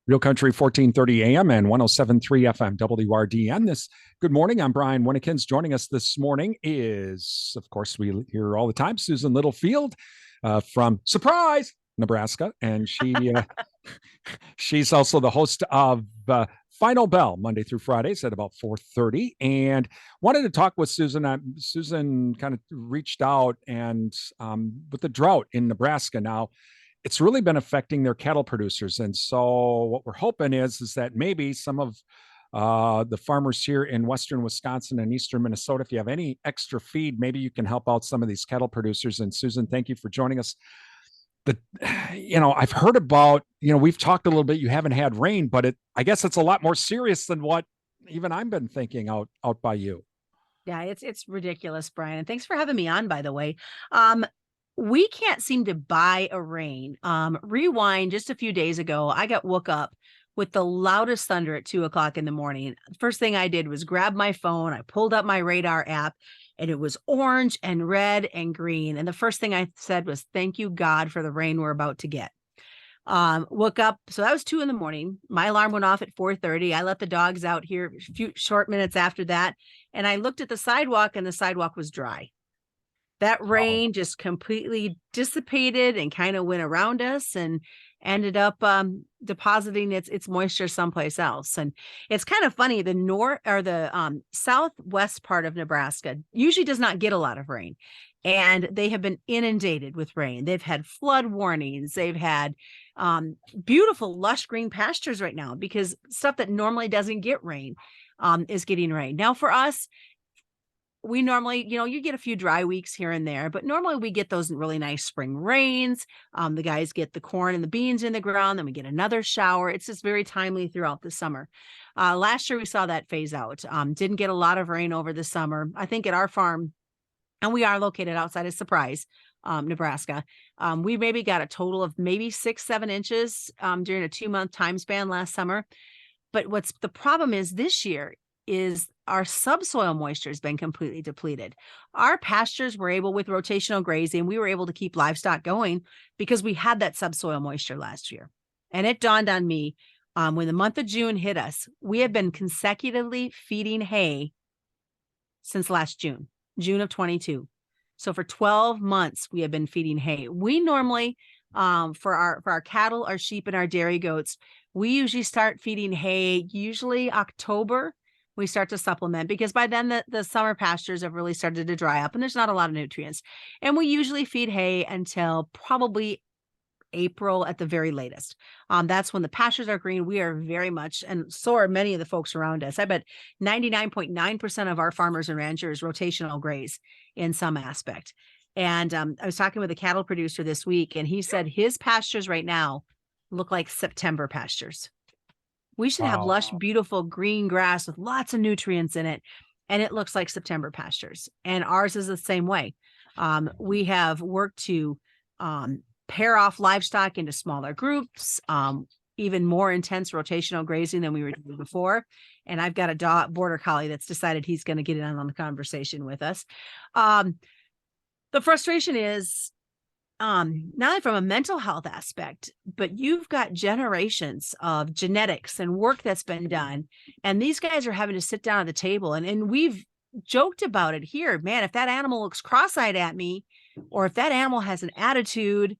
Real Country 1430 AM and 1073 FM WRDN. Good morning. I'm Brian Winnekins. Joining us this morning is, of course, we hear all the time, Susan Littlefield from Surprise, Nebraska. And she's also the host of Final Bell Monday through Fridays at about 4:30. And wanted to talk with Susan. Susan kind of reached out and with the drought in Nebraska now, it's really been affecting their cattle producers. And so what we're hoping is that maybe some of the farmers here in Western Wisconsin and Eastern Minnesota, if you have any extra feed, maybe you can help out some of these cattle producers. And Susan, thank you for joining us. The, I've heard about, we've talked a little bit, you haven't had rain, but I guess it's a lot more serious than what even I've been thinking out by you. Yeah, it's ridiculous, Brian. And thanks for having me on, by the way. We can't seem to buy a rain. Rewind just a few days ago, I got woke up with the loudest thunder at 2:00 in the morning. First thing I did was grab my phone. I pulled up my radar app and it was orange and red and green. And the first thing I said was, thank you, God, for the rain we're about to get. Woke up. So that was 2 a.m. My alarm went off at 4:30. I let the dogs out here a few short minutes after that. And I looked at the sidewalk and the sidewalk was dry. That rain just completely dissipated and kind of went around us and ended up depositing its moisture someplace else. And it's kind of funny, the southwest part of Nebraska usually does not get a lot of rain. And they have been inundated with rain. They've had flood warnings. They've had beautiful, lush green pastures right now because stuff that normally doesn't get rain is getting rain. Now for us, we normally, you get a few dry weeks here and there, but normally we get those really nice spring rains. The guys get the corn and the beans in the ground, then we get another shower. It's just very timely throughout the summer. Last year we saw that phase out. Didn't get a lot of rain over the summer. I think at our farm, and we are located outside of Surprise, Nebraska. We maybe got a total of maybe 6-7 inches during a 2-month time span last summer. But what's the problem is this year is our subsoil moisture has been completely depleted. Our pastures were able, with rotational grazing, we were able to keep livestock going because we had that subsoil moisture last year. And it dawned on me when the month of June hit us, we have been consecutively feeding hay since last June of 22. So for 12 months, we have been feeding hay. We normally, for our cattle, our sheep, and our dairy goats, we usually start feeding hay, usually October. We start to supplement because by then the summer pastures have really started to dry up and there's not a lot of nutrients. And we usually feed hay until probably April at the very latest. That's when the pastures are green. We are very much, and so are many of the folks around us. I bet 99.9% of our farmers and ranchers rotational graze in some aspect. And I was talking with a cattle producer this week, and he said his pastures right now look like September pastures. We should have lush, beautiful green grass with lots of nutrients in it. And it looks like September pastures. And ours is the same way. We have worked to pair off livestock into smaller groups, even more intense rotational grazing than we were doing before. And I've got a border collie that's decided he's going to get in on the conversation with us. The frustration is, not only from a mental health aspect, but you've got generations of genetics and work that's been done. And these guys are having to sit down at the table. And we've joked about it here. Man, if that animal looks cross-eyed at me, or if that animal has an attitude,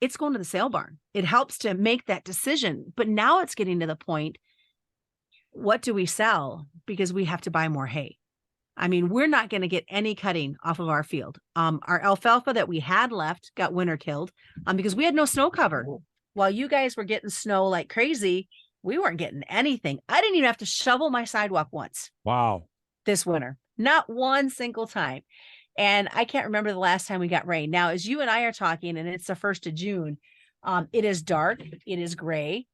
it's going to the sale barn. It helps to make that decision. But now it's getting to the point, what do we sell? Because we have to buy more hay. I mean, we're not going to get any cutting off of our field. Our alfalfa that we had left got winter killed because we had no snow cover. While you guys were getting snow like crazy, we weren't getting anything. I didn't even have to shovel my sidewalk once. Wow. This winter, not one single time. And I can't remember the last time we got rain. Now, as you and I are talking, and it's the 1st of June, it is dark, it is gray,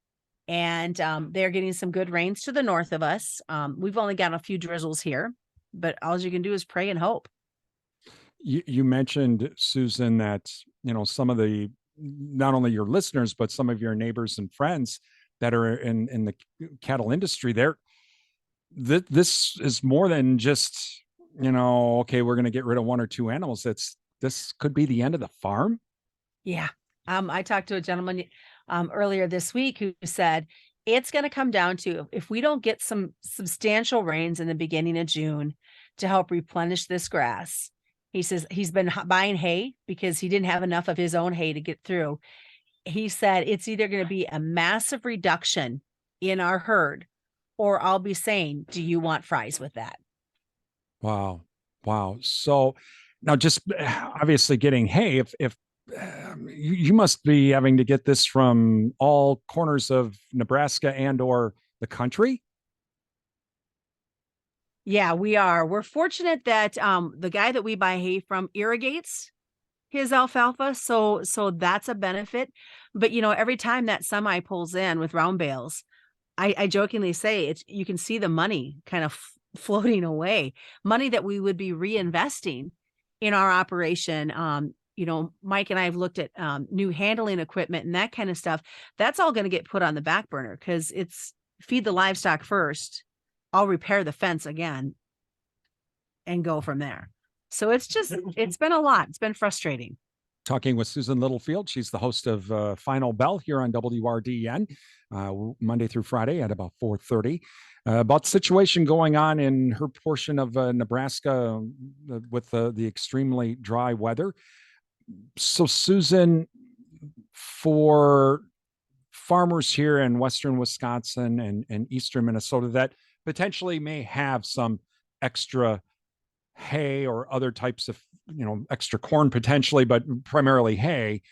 and they're getting some good rains to the north of us. We've only got a few drizzles here, but all you can do is pray and hope. You mentioned, Susan, that, some of the, not only your listeners, but some of your neighbors and friends that are in the cattle industry, this is more than just, okay, we're going to get rid of 1 or 2 animals. This could be the end of the farm. Yeah. I talked to a gentleman earlier this week who said it's going to come down to if we don't get some substantial rains in the beginning of June to help replenish this grass. He says he's been buying hay because he didn't have enough of his own hay to get through. He said it's either going to be a massive reduction in our herd, or I'll be saying, do you want fries with that? Wow. Wow. So now just obviously getting hay, if you must be having to get this from all corners of Nebraska and or the country. Yeah, we are. We're fortunate that the guy that we buy hay from irrigates his alfalfa, so that's a benefit. But every time that semi pulls in with round bales, I jokingly say it's you can see the money kind of floating away, money that we would be reinvesting in our operation. Mike and I have looked at new handling equipment and that kind of stuff. That's all going to get put on the back burner because it's feed the livestock first. I'll repair the fence again and go from there. So it's been a lot. It's been frustrating. Talking with Susan Littlefield. She's the host of Final Bell here on WRDN, Monday through Friday at about 4:30. About the situation going on in her portion of Nebraska with the extremely dry weather. So, Susan, for farmers here in Western Wisconsin and Eastern Minnesota that potentially may have some extra hay or other types of extra corn potentially, but primarily hay,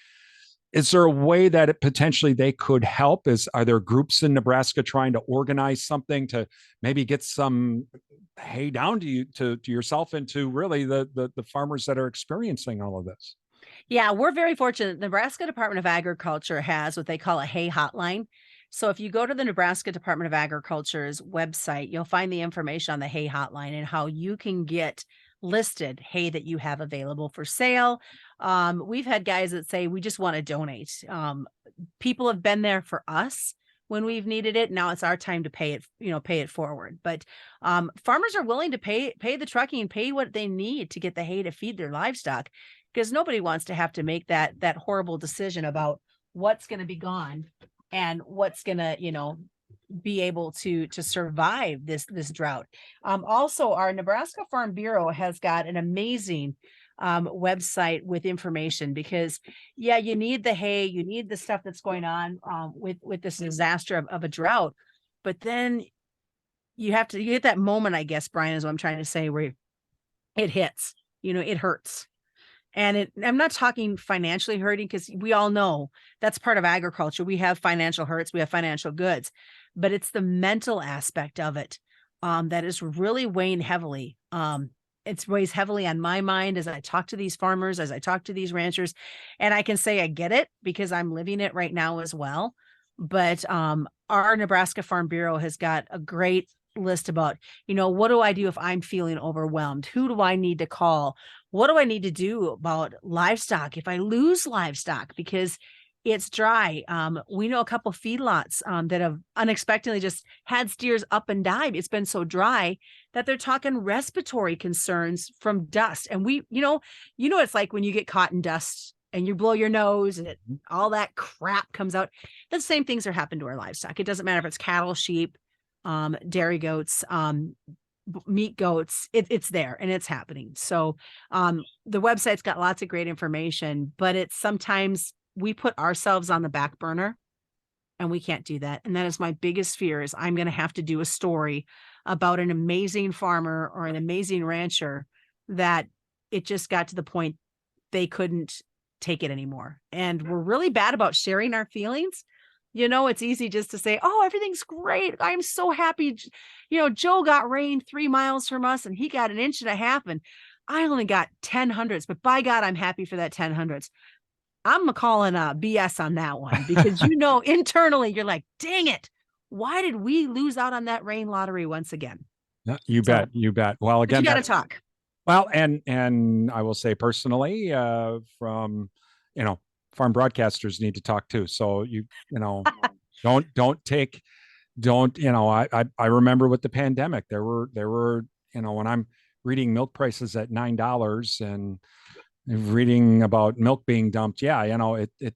is there a way that it potentially they could help? Are there groups in Nebraska trying to organize something to maybe get some hay down to you to yourself and to really the farmers that are experiencing all of this? Yeah, we're very fortunate. Nebraska Department of Agriculture has what they call a hay hotline. So if you go to the Nebraska Department of Agriculture's website, you'll find the information on the hay hotline and how you can get listed hay that you have available for sale. We've had guys that say we just want to donate. People have been there for us when we've needed it. Now it's our time to pay it forward. But farmers are willing to pay the trucking, pay what they need to get the hay to feed their livestock, because nobody wants to have to make that horrible decision about what's going to be gone and what's going to, be able to survive this drought. Also, our Nebraska Farm Bureau has got an amazing website with information because, yeah, you need the hay, you need the stuff that's going on with this disaster of a drought, but then you get that moment, I guess, Brian, is what I'm trying to say, where it hits, it hurts. And I'm not talking financially hurting because we all know that's part of agriculture. We have financial hurts, we have financial goods, but it's the mental aspect of it that is really weighing heavily. It weighs heavily on my mind as I talk to these farmers, as I talk to these ranchers, and I can say I get it because I'm living it right now as well. But our Nebraska Farm Bureau has got a great list about, what do I do if I'm feeling overwhelmed? Who do I need to call? What do I need to do about livestock if I lose livestock because it's dry? We know a couple feedlots that have unexpectedly just had steers up and die. It's been so dry that they're talking respiratory concerns from dust. And it's like when you get caught in dust and you blow your nose and all that crap comes out. The same things are happening to our livestock. It doesn't matter if it's cattle, sheep, dairy goats, meat goats, it's there and it's happening. So the website's got lots of great information, but it's sometimes we put ourselves on the back burner and we can't do that. And that is my biggest fear, is I'm going to have to do a story about an amazing farmer or an amazing rancher that it just got to the point they couldn't take it anymore. And we're really bad about sharing our feelings. It's easy just to say, oh, everything's great, I'm so happy. Joe got rain 3 miles from us and he got 1.5 inches, and I only got 10 hundredths, but by God, I'm happy for that 10 hundredths. I'm calling a BS on that one because, internally you're like, dang it, why did we lose out on that rain lottery once again? Yeah, you bet. Well, But again, you got to talk. Well, and I will say personally, from farm broadcasters need to talk too. So don't take don't I remember with the pandemic there were when I'm reading milk prices at $9 and reading about milk being dumped. Yeah, it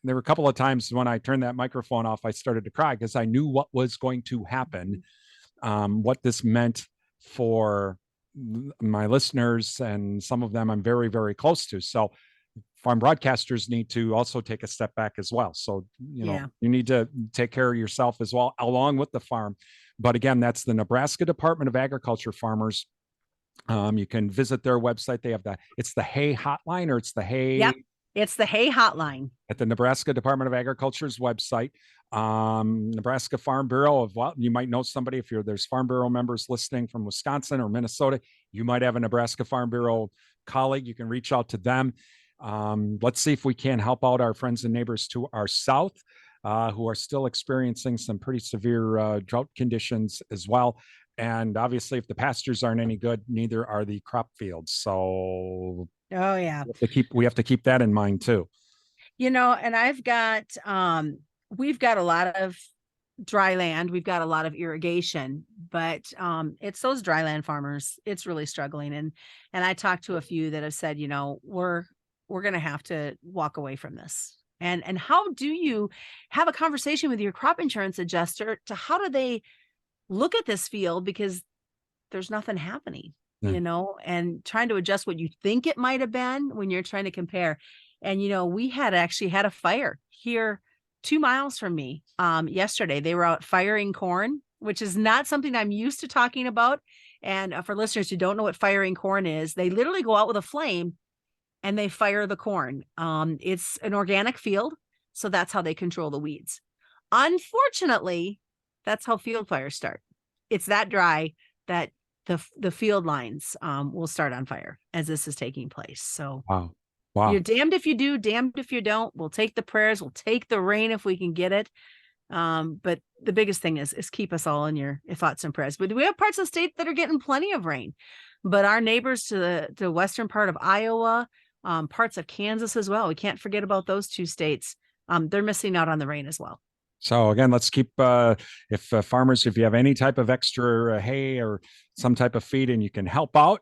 there were a couple of times when I turned that microphone off, I started to cry because I knew what was going to happen, what this meant for my listeners, and some of them I'm very, very close to. So farm broadcasters need to also take a step back as well. So, Yeah. you need to take care of yourself as well, along with the farm. But again, that's the Nebraska Department of Agriculture farmers. You can visit their website. They have it's the hay hotline, or it's the hay. Yep. It's the hay hotline. At the Nebraska Department of Agriculture's website. Nebraska Farm Bureau of, well, you might know somebody if there's Farm Bureau members listening from Wisconsin or Minnesota. You might have a Nebraska Farm Bureau colleague. You can reach out to them. Let's see if we can help out our friends and neighbors to our south, who are still experiencing some pretty severe drought conditions as well. And obviously, if the pastures aren't any good, neither are the crop fields. So Oh yeah. we have to keep that in mind too. And we've got a lot of dry land. We've got a lot of irrigation, but it's those dry land farmers. It's really struggling. And I talked to a few that have said, we're going to have to walk away from this. And how do you have a conversation with your crop insurance adjuster to how do they look at this field, because there's nothing happening, and trying to adjust what you think it might have been when you're trying to compare. And, we had actually had a fire here 2 miles from me yesterday. They were out firing corn, which is not something I'm used to talking about. And for listeners who don't know what firing corn is, they literally go out with a flame and they fire the corn. It's an organic field, so that's how they control the weeds. Unfortunately, that's how field fires start. It's that dry that the field lines will start on fire as this is taking place. So wow. You're damned if you do, damned if you don't. We'll take the prayers, we'll take the rain if we can get it. But the biggest thing is keep us all in your thoughts and prayers. But we have parts of the state that are getting plenty of rain. But our neighbors to the western part of Iowa, parts of Kansas as well, we can't forget about those 2 states. They're missing out on the rain as well. So again, let's keep, if farmers, if you have any type of extra hay or some type of feed and you can help out,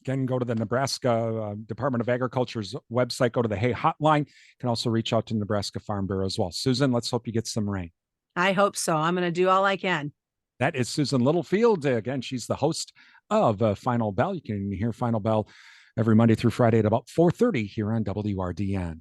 again, go to the Nebraska Department of Agriculture's website, go to the hay hotline. You can also reach out to Nebraska Farm Bureau as well. Susan, let's hope you get some rain. I hope so. I'm going to do all I can. That is Susan Littlefield. Again, she's the host of Final Bell. You can hear Final Bell every Monday through Friday at about 4:30 here on WRDN.